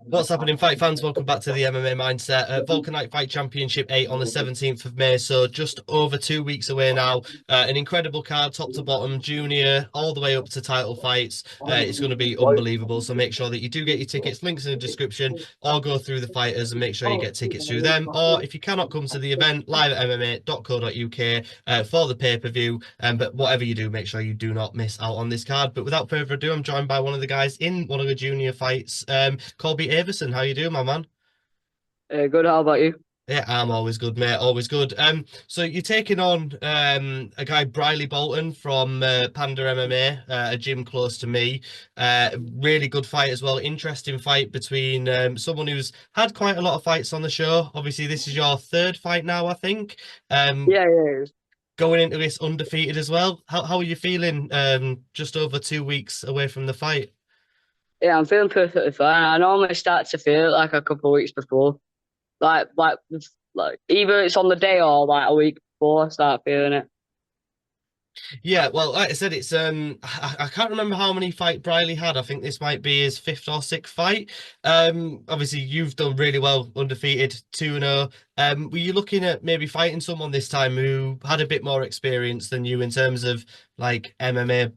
What's happening, fight fans? Welcome back to the MMA Mindset. Wolkernite Fight Championship 8 on the 17th of May, so just over 2 weeks away now. An incredible card, top to bottom, junior, all the way up to title fights. It's going to be unbelievable, so make sure that you do get your tickets. Links in the description, or go through the fighters and make sure you get tickets through them. Or if you cannot come to the event, live at mma.co.uk for the pay-per-view. But whatever you do, make sure you do not miss out on this card. But without further ado, I'm joined by one of the guys in one of the junior fights, Colby Avison. How you doing, my man? Good. How about you? Yeah, I'm always good, mate. Always good. So you're taking on a guy, Briley Bolton from Panda MMA, a gym close to me. Really good fight as well. Interesting fight between someone who's had quite a lot of fights on the show. Obviously, this is your third fight now, I think. Um, Yeah, yeah, Going into this undefeated as well. How are you feeling? Just over 2 weeks away from the fight. yeah. I'm feeling perfectly fine. I normally start to feel it like a couple of weeks before, like either it's on the day or like a week before I start feeling it. Yeah, well, like I said, it's I can't remember how many fight Briley had. I think this might be his fifth or sixth fight. Obviously you've done really well, undefeated, 2-0. Were you looking at maybe fighting someone this time who had a bit more experience than you in terms of like MMA?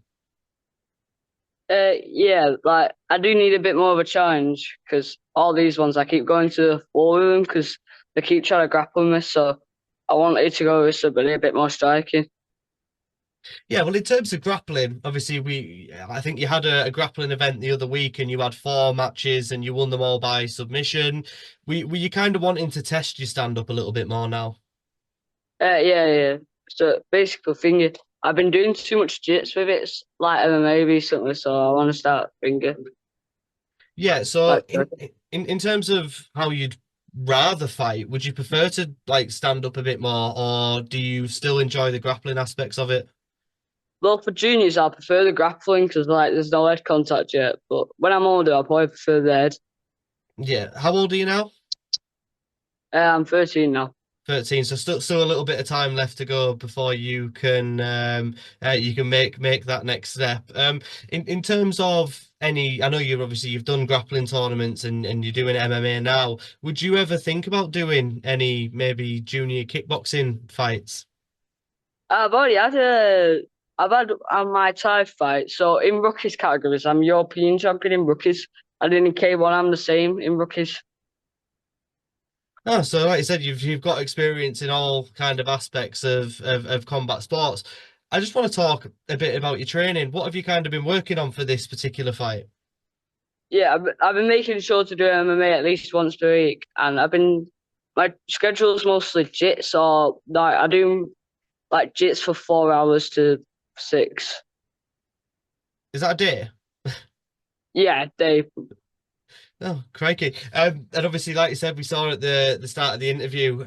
Yeah, like I do need a bit more of a challenge because all these ones I keep going to the floor with them because they keep trying to grapple me. So I wanted to go with somebody a bit more striking. Yeah, well, in terms of grappling, obviously I think you had a grappling event the other week and you had four matches and you won them all by submission. Were you kind of wanting to test your stand up a little bit more now? Yeah, yeah. So basically, finger. I've been doing too much jits with it, like MMA recently. So I want to start finger. Yeah, so Like, in terms of how you'd rather fight, would you prefer to like stand up a bit more, or do you still enjoy the grappling aspects of it? well, for juniors, I prefer the grappling because like there's no head contact yet. But when I'm older, I probably prefer the head. Yeah. How old are you now? I'm 13 now. 13. So still a little bit of time left to go before you can make that next step. In terms of any, I know you've done grappling tournaments and you're doing MMA now. Would you ever think about doing any maybe junior kickboxing fights? I've already had a. I've had a my Thai fight. So in rookies categories, I'm European champion in rookies, and in K1, I'm the same in rookies. Oh, so like you said, you've got experience in all kind of aspects of combat sports. I just want to talk a bit about your training. What have you kind of been working on for this particular fight? Yeah, I've been making sure to do MMA at least once per week, and my schedule's mostly jits or like I do like jits for 4 hours to 6. Is that a day? Yeah, they. Oh, crikey. And obviously, like you said, we saw at the start of the interview,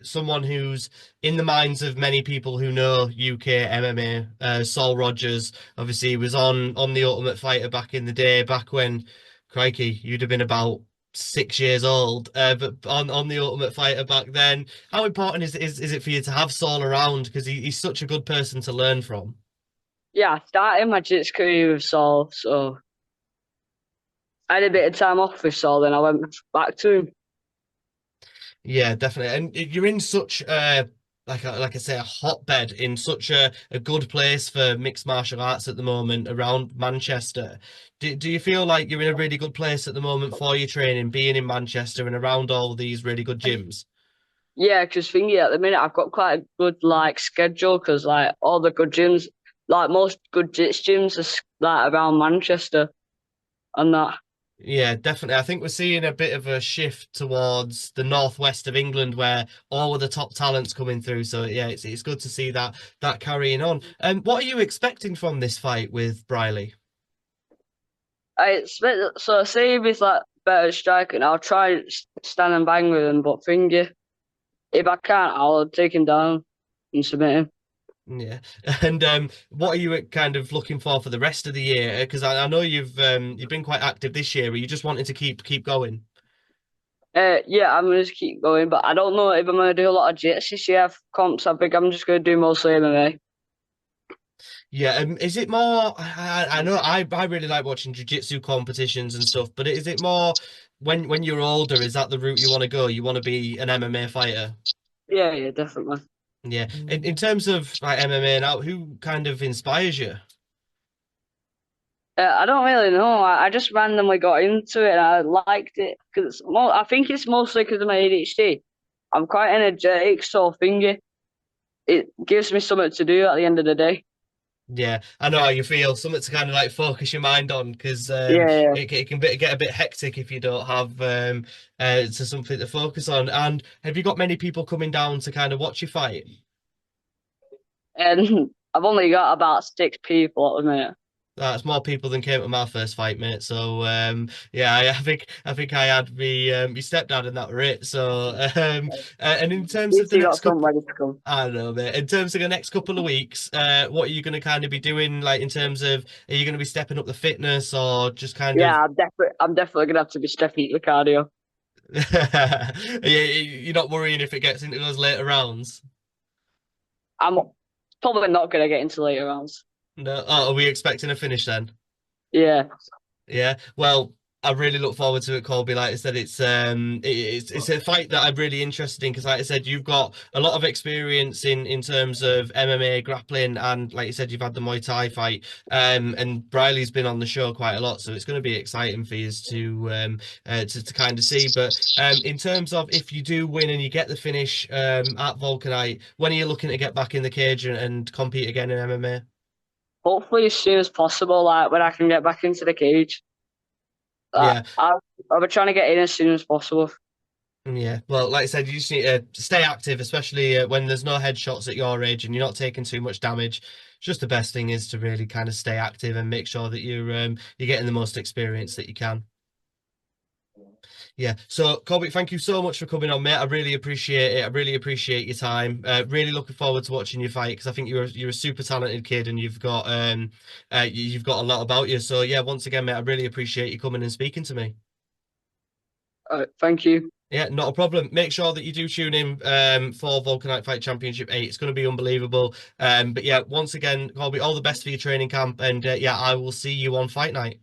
someone who's in the minds of many people who know UK MMA, Saul Rogers. Obviously, he was on the Ultimate Fighter back in the day, back when, crikey, you'd have been about 6 years old. But on the Ultimate Fighter back then, how important is it for you to have Saul around because he's such a good person to learn from? Yeah, I started my jits career with Saul, so I had a bit of time off with Saul, then I went back to him. Yeah, definitely. And you're in such like I say, a hotbed in such a good place for mixed martial arts at the moment around Manchester. Do you feel like you're in a really good place at the moment for your training, being in Manchester and around all these really good gyms? Yeah, because thingy at the minute I've got quite a good like schedule because like all the good gyms, like most good jits gyms are like around Manchester and that. Yeah, definitely. I think we're seeing a bit of a shift towards the northwest of England where all of the top talent's coming through. So yeah, it's good to see that carrying on. And what are you expecting from this fight with Briley? I expect so. Say if he's like better striking, I'll try stand and bang with him. But thingy, if I can't, I'll take him down and submit him. Yeah. And what are you kind of looking for the rest of the year? Because I know you've been quite active this year. Are you just wanting to keep going? Yeah, I'm gonna just keep going, but I don't know if I'm gonna do a lot of jits this year. Comps, I think I'm just gonna do mostly MMA. Yeah, is it more? I know I really like watching jiu-jitsu competitions and stuff, but is it more when you're older? Is that the route you want to go? You want to be an MMA fighter? Yeah, yeah, definitely. Yeah. In terms of like MMA now, who kind of inspires you? I don't really know. I just randomly got into it and I liked it because I think it's mostly because of my ADHD. I'm quite energetic, so thingy. It gives me something to do at the end of the day. Yeah, I know how you feel. Something to kind of like focus your mind on because Yeah, it can get a bit hectic if you don't have to something to focus on. And have you got many people coming down to kind of watch you fight? and I've only got about 6 people at the minute. That's more people than came to my first fight, mate. So yeah, I think I had me stepdad and that were it. So and in At terms of least the you next got couple, somebody to come. I don't know, mate. In terms of the next couple of weeks, what are you going to kind of be doing? Like in terms of, are you going to be stepping up the fitness or just kind of, Yeah, I'm definitely gonna have to be stepping up the cardio. you're not worrying if it gets into those later rounds? I'm probably not gonna get into later rounds. No. Oh, are we expecting a finish then? Yeah. Yeah, well, I really look forward to it, Colby. Like I said, it's a fight that I'm really interested in because, like I said, you've got a lot of experience in terms of MMA grappling, and like you said, you've had the Muay Thai fight. And Briley's been on the show quite a lot, so it's going to be exciting for you to kind of see. But in terms of if you do win and you get the finish at Vulcanite, when are you looking to get back in the cage and compete again in MMA? Hopefully as soon as possible, like when I can get back into the cage. Like, Yeah. I'll be trying to get in as soon as possible. Yeah, well, like I said, you just need to stay active, especially when there's no headshots at your age and you're not taking too much damage. Just the best thing is to really kind of stay active and make sure that you're getting the most experience that you can. Yeah. So, Colby, thank you so much for coming on, mate. I really appreciate it. I really appreciate your time. Really looking forward to watching you fight because I think you're a super talented kid and you've got a lot about you. So, yeah, once again, mate, I really appreciate you coming and speaking to me. Thank you. Yeah, not a problem. Make sure that you do tune in for Vulcanite Fight Championship 8. It's going to be unbelievable. But yeah, once again, Colby, all the best for your training camp. And yeah, I will see you on fight night.